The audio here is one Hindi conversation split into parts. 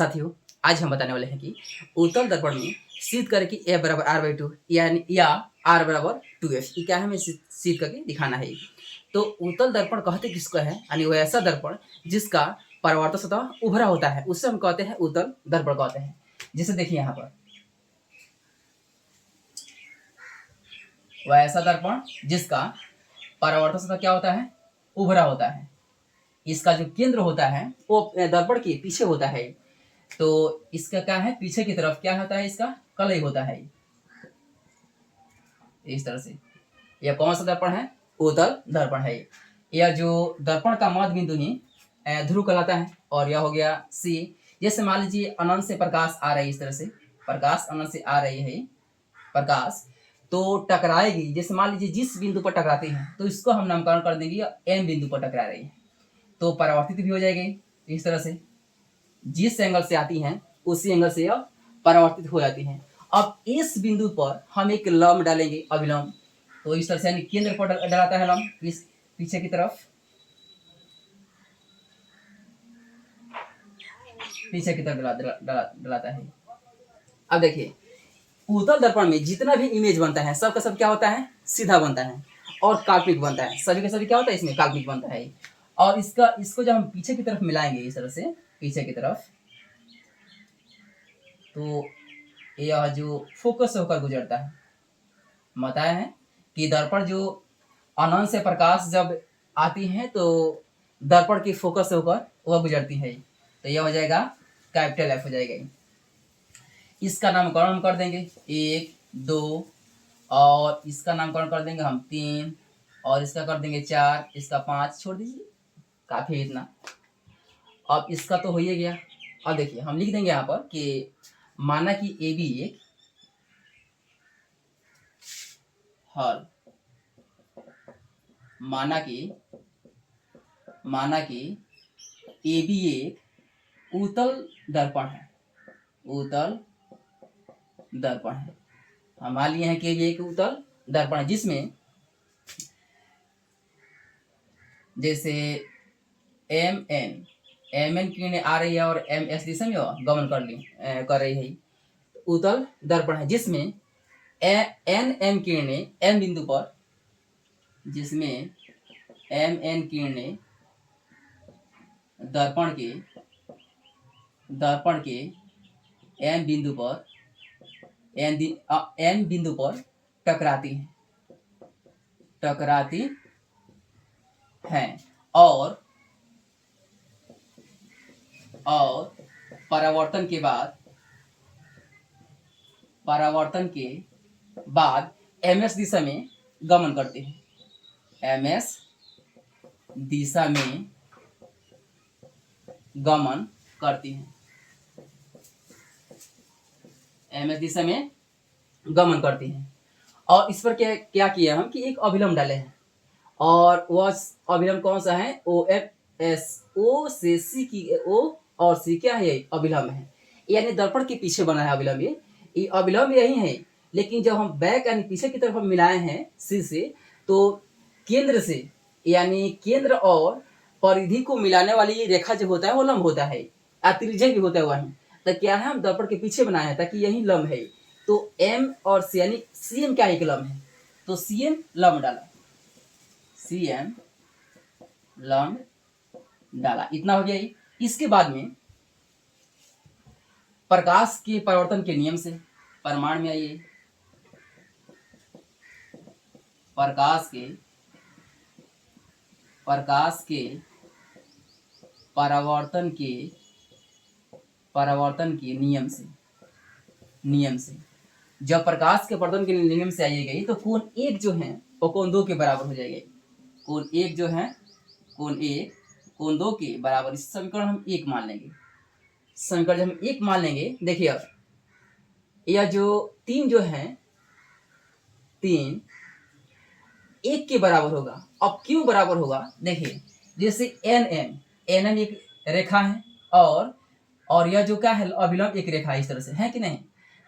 साथियों, आज हम बताने वाले हैं कि उत्तल दर्पण में शीत करे कि ए बराबर आर बाई टू यानी या आर बराबर 2f ये क्या है, हमें शीत करके दिखाना है। तो उत्तल दर्पण कहते किसको है, यानी वो ऐसा दर्पण जिसका परावर्तन सतह उभरा होता है, उससे हम कहते हैं उत्तल दर्पण कहते हैं। जैसे देखिए यहाँ पर वह ऐसा दर्पण जिसका परावर्तन सतह क्या होता है, उभरा होता है। इसका जो केंद्र होता है वो दर्पण के पीछे होता है। तो इसका क्या है, पीछे की तरफ क्या होता है, इसका कलई होता है इस तरह से। यह कौन सा दर्पण है, उत्तल दर्पण है। यह जो दर्पण का मध्य बिंदु ही ध्रुव कहलाता है। और यह हो गया सी। जैसे मान लीजिए अनंत से प्रकाश आ रही है, इस तरह से प्रकाश अनंत से आ रही है, प्रकाश तो टकराएगी। जैसे मान लीजिए जिस बिंदु पर टकराती है तो इसको हम नामकरण कर देंगे एम बिंदु पर टकरा रही है, तो परावर्तित भी हो जाएगी इस तरह से। जिस एंगल से आती हैं उसी एंगल से यह परावर्तित हो जाती हैं। अब इस बिंदु पर हम एक लंब डालेंगे, अभिलंब। तो इस तरह से यानी केंद्र पर डलाता है लंब, इस पीछे की तरफ, पीछे की तरफ डलाता है। अब देखिए उत्तल दर्पण में जितना भी इमेज बनता है सब का सब क्या होता है, सीधा बनता है और काल्पनिक बनता है। सभी का सभी क्या होता है, इसमें काल्पनिक बनता है। और इसको जब हम पीछे की तरफ मिलाएंगे इस तरह से पीछे की तरफ, तो यह जो फोकस होकर गुजरता है, बताया है कि दर्पण जो अनंत से प्रकाश जब आती है तो दर्पण की फोकस से होकर वह गुजरती है। तो यह हो जाएगा कैपिटल एफ हो जाएगा। इसका नामकरण हम कर देंगे 1 2, और इसका नामकरण कर देंगे हम 3, और इसका कर देंगे 4, इसका 5, छोड़ दीजिए, काफी है इतना। अब इसका तो हो ही गया। अब देखिए हम लिख देंगे यहाँ पर कि माना कि ए बी एक हल, माना कि ए बी एक उत्तल दर्पण है, उत्तल दर्पण है। हम मान लिए हैं कि ये एक उत्तल दर्पण है जिसमें जैसे एम एन किरणें आ रही है और एम एस दिशा में गमन कर रही है। उत्तल दर्पण है जिसमें एन एम किरणें एम बिंदु पर, जिसमें एम एन किरणें दर्पण के एम बिंदु पर एन बिंदु पर टकराती हैं और परावर्तन के बाद एमएस दिशा में गमन करते हैं, एमएस दिशा में गमन करती हैं, एमएस दिशा में गमन करती हैं। और इस पर क्या किया हम कि एक अभिलंब डाले हैं, और वह अभिलंब कौन सा है, ओ एफ एस, ओ से सी की, ओ और सी क्या है, अभिलंब है। यानी दर्पण के पीछे बना है अभिलंब। ये अभिलंब यही है, लेकिन जब हम बैक यानी पीछे की तरफ हम मिलाए हैं सी से, तो केंद्र से यानी केंद्र और परिधि को मिलाने वाली ये रेखा जो होता है वो लंब होता है, त्रिज्या भी होता है वहीं। तो क्या है, हम दर्पण के पीछे बनाए हैं ताकि यही लंब है। तो एम और सी यानी सी एम क्या एक लंब है, तो सी एम लंब डाला, सी एम लंब डाला, इतना हो गया। इसके बाद में प्रकाश के परावर्तन के नियम से प्रमाण में आइए, प्रकाश के परावर्तन के नियम से जब प्रकाश के परावर्तन के नियम से आइएगा तो कोण 1 जो है वो कोण 2 के बराबर हो जाएगा। कोण 1 जो है, कोण 1 कोण 2 के बराबर। इस समीकरण हम 1 मान लेंगे, समीकरण जब हम 1 मान लेंगे, देखिए अब यह जो 3 जो है, 3 1 के बराबर होगा। अब क्यों बराबर होगा, देखिए जैसे एन एम एक रेखा है और यह जो क्या है, अभिलंब एक रेखा है, इस तरह से है कि नहीं।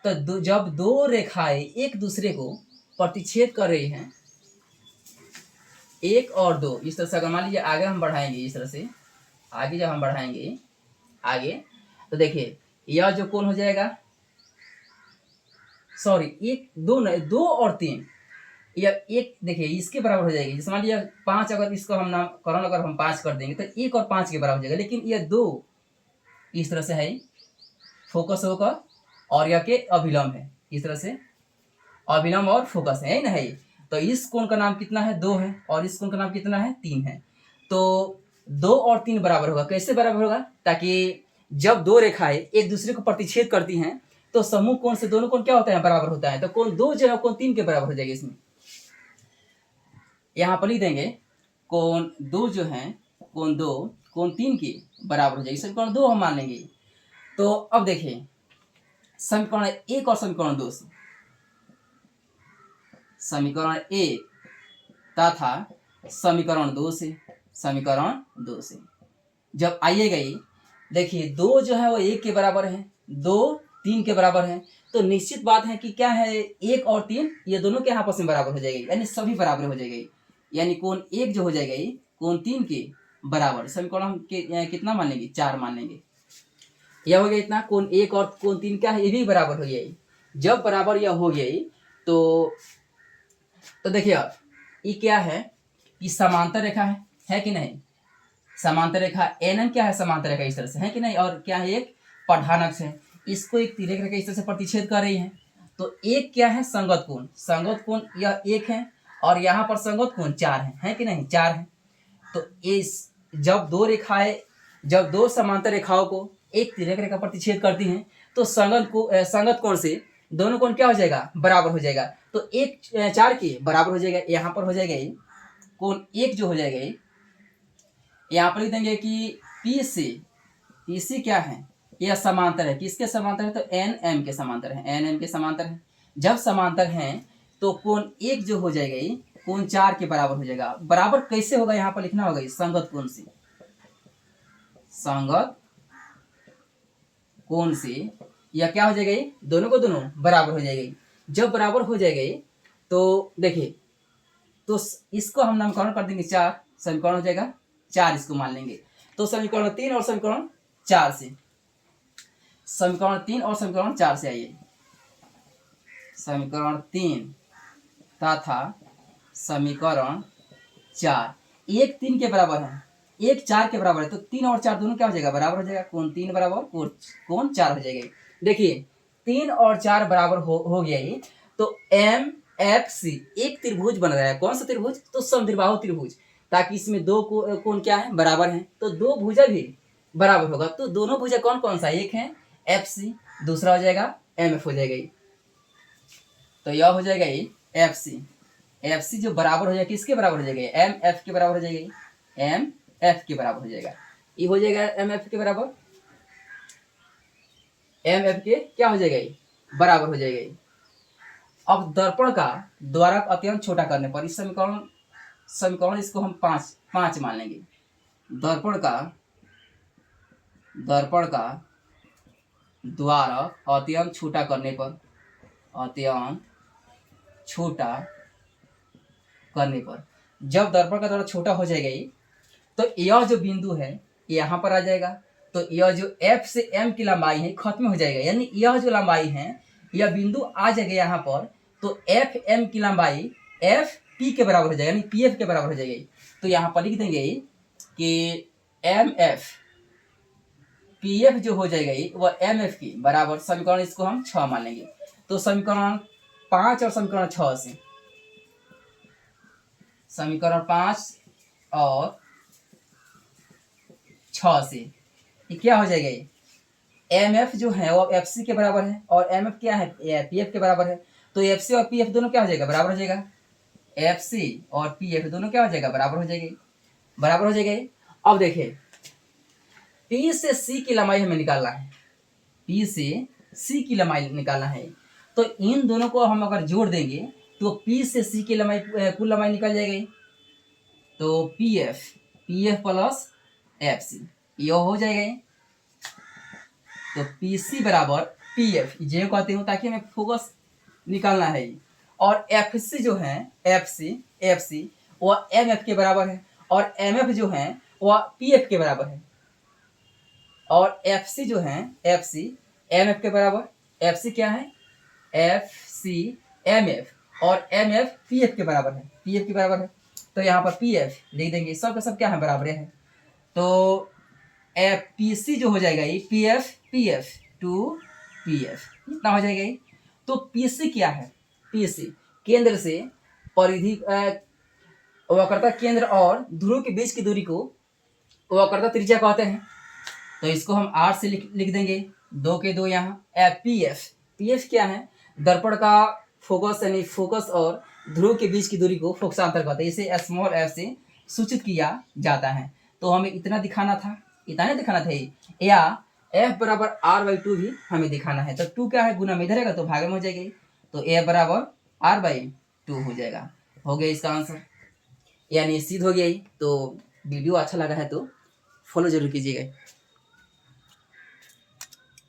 तो जब दो रेखाएं एक दूसरे को प्रतिच्छेद कर रही हैं, 1 और 2, इस तरह से अगर मान लीजिए आगे हम बढ़ाएंगे, इस तरह से आगे जब हम बढ़ाएंगे आगे, तो देखिए यह जो कोण हो जाएगा, सॉरी एक दो नहीं, 2 और 3, यह एक देखिए इसके बराबर हो जाएगी। जैसे मान लिया 5, अगर इसको हम नामकरण अगर हम 5 कर देंगे तो 1 और 5 के बराबर हो जाएगा, लेकिन यह 2 इस तरह से है, फोकस होकर, और यह के अभिलंब है, इस तरह से अभिलंब और फोकस है ना है। तो इस कोण का नाम कितना है, 2 है, और इस कोण का नाम कितना है, 3 है। तो 2 और 3 बराबर होगा। कैसे बराबर होगा, ताकि जब दो रेखाएं एक दूसरे को प्रतिच्छेद करती हैं तो समूह कोण से दोनों कोण क्या होता है, बराबर होता है। तो कोण 2 जो है कोण 3 के बराबर हो जाएगी। इसमें यहाँ पर लिख देंगे कोण 2 जो है, कोण 2 कोण 3 के बराबर हो जाएगी। समीकरण 2 हम मान लेंगे। तो अब देखिए समीकरण 1 और समीकरण 2 से, समीकरण 1 तथा समीकरण 2 से, समीकरण 2 से जब आइएगा ये देखिए 2 जो है वो 1 के बराबर है, 2 3 के बराबर है। तो निश्चित बात है कि क्या है, 1 और 3 ये दोनों के आपस में बराबर हो जाएगी, यानी सभी बराबर हो जाएगी। यानी कोण 1 जो हो जाएगा ये कोण 3 के बराबर। समीकरण हम कितना मान लेंगे, 4 मान लेंगे। यह हो गया इतना, कोण 1 और कोण 3 क्या है, ये भी बराबर हो गया। जब बराबर यह हो गया तो देखिए अब ये क्या है, ये समांतर रेखा है कि नहीं। समांतर रेखा एन क्या है, समांतर रेखा इस तरह से है कि नहीं, और क्या है एक प्रधानक है, इसको एक तिर्यक रेखा इस तरह से प्रतिच्छेद कर रही है। तो एक क्या है, संगत कोण, संगत कोण यह 1 है, और यहाँ पर संगत कोण 4 है कि नहीं, 4 है। तो इस जब दो रेखाएं, जब दो समांतर रेखाओं को एक तिर्यक रेखा प्रतिच्छेद करती हैं तो संगत कोण से दोनों कोण क्या हो जाएगा, बराबर हो जाएगा। तो 4 के बराबर हो जाएगा। यहाँ पर हो जाएगा ये कोण 1 जो हो जाएगा ये, यहाँ पर लिख देंगे कि पी सी क्या है, यह समांतर है। किसके समांतर है, तो एन एम के समांतर है, एन एम के समांतर है। जब समांतर हैं तो कोण 1 जो हो जाएगा ये कोण 4 के बराबर हो जाएगा। बराबर कैसे होगा, यहाँ पर लिखना होगा संगत कोण से, संगत कोण से यह क्या हो जाएगा, ये दोनों को दोनों बराबर हो जाएगा। जब बराबर हो जाएगा ये तो देखिए, तो इसको हम नामकरण कर देंगे 4, समीकरण हो जाएगा 4, इसको मान लेंगे। तो समीकरण 3 और समीकरण 4 से, समीकरण 3 और समीकरण 4 से आइए। समीकरण 3 तथा समीकरण 4, 1 3 के बराबर है, 1 4 के बराबर है। तो 3 और 4 दोनों क्या हो जाएगा, बराबर हो जाएगा। कोण 3 बराबर कोण 4 हो जाएगा। देखिए 3 और 4 बराबर हो गया ये। तो एम एफ सी एक त्रिभुज बन रहा है। कौन सा त्रिभुज, तो समद्विबाहु त्रिभुज, ताकि इसमें दो कोण क्या है, बराबर हैं। तो दो भुजा भी बराबर होगा। तो दोनों भुजा कौन कौन सा, एक है एफ सी, दूसरा हो जाएगा एम एफ हो जाएगा ये। तो यह हो जाएगा ये एफ सी जो बराबर हो जाएगा, किसके बराबर हो जाएगा, एम एफ के बराबर हो जाएगा, एम एफ के बराबर हो जाएगा। ये हो जाएगा एम एफ के बराबर, एम एफ के क्या हो जाएगा, ये बराबर हो जाएगा ये। अब दर्पण का द्वारक अत्यंत छोटा करने पर इस समीकरण इसको हम 5 मान लेंगे। दर्पण का द्वारक अत्यंत छोटा करने पर, अत्यंत छोटा करने पर जब दर्पण का द्वारक छोटा हो जाएगा ये, तो यह जो बिंदु है यहाँ पर आ जाएगा। तो यह जो एफ से एम की लंबाई है खत्म हो जाएगा, यानी यह जो लंबाई है यह बिंदु आ जाएगा यहाँ पर। तो एफ एम की लंबाई एफ पी के बराबर हो जाएगा, यानी पी एफ के बराबर हो जाएगी। तो यहाँ पर लिख देंगे कि एम एफ पी एफ जो हो जाएगा ये वह एम एफ की बराबर। समीकरण इसको हम 6 मान लेंगे। तो समीकरण 5 और समीकरण 6 से, समीकरण 5 और 6 से ये क्या हो जाएगा, ये एम एफ जो है वो एफ सी के बराबर है, और एम एफ क्या है, पी एफ के बराबर है। तो एफ सी और पी एफ दोनों क्या हो जाएगा, बराबर हो जाएगा। एफ सी और पी एफ दोनों क्या हो जाएगा, बराबर हो जाएगी, बराबर हो जाएगा। अब देखिए पी से सी की लंबाई हमें निकालना है, पी से सी की लंबाई निकालना है। तो इन दोनों को हम अगर जोड़ देंगे तो पी से सी की लंबाई, कुल लंबाई निकल जाएगी। तो P F plus F C यह हो जाएगा। तो पी सी बराबर पी एफ जे कहते हूँ ताकि हमें फोकस निकालना है। और एफ सी जो है, एफ सी वह एम एफ के बराबर है, और एम एफ जो है वह पी एफ के बराबर है। और एफ सी जो है, एफ सी एम एफ के बराबर, एफ सी क्या है, एफ सी एम एफ, और एम एफ पी एफ के बराबर है, पी एफ के बराबर है। तो यहाँ पर पी एफ लिख देंगे, सब का सब क्या है, बराबर है। तो एफ पी सी जो हो जाएगा ये P F two P F, इतना हो जाएगा ये। तो पी सी क्या है, पी सी केंद्र से परिधि वक्रता केंद्र और ध्रुव के बीच की दूरी को वक्रता त्रिज्या कहते हैं। तो इसको हम आर से लिख देंगे, दो के दो यहाँ, एफ पी एफ क्या है, दर्पण का फोकस यानी फोकस और ध्रुव के बीच की दूरी को फोकसांतर कहते हैं। इसे स्मॉल एफ से सूचित किया जाता है। तो हमें इतना दिखाना था, इतना नहीं दिखाना था ये, या एफ बराबर आर बाई टू भी हमें दिखाना है। तो टू क्या है, गुना में इधर रहेगा तो भाग में हो जाएगी, तो ए बराबर आर बाई टू हो जाएगा। हो गया इसका आंसर, यानी सिद्ध हो गया ही। तो वीडियो अच्छा लगा है तो फॉलो जरूर कीजिएगा।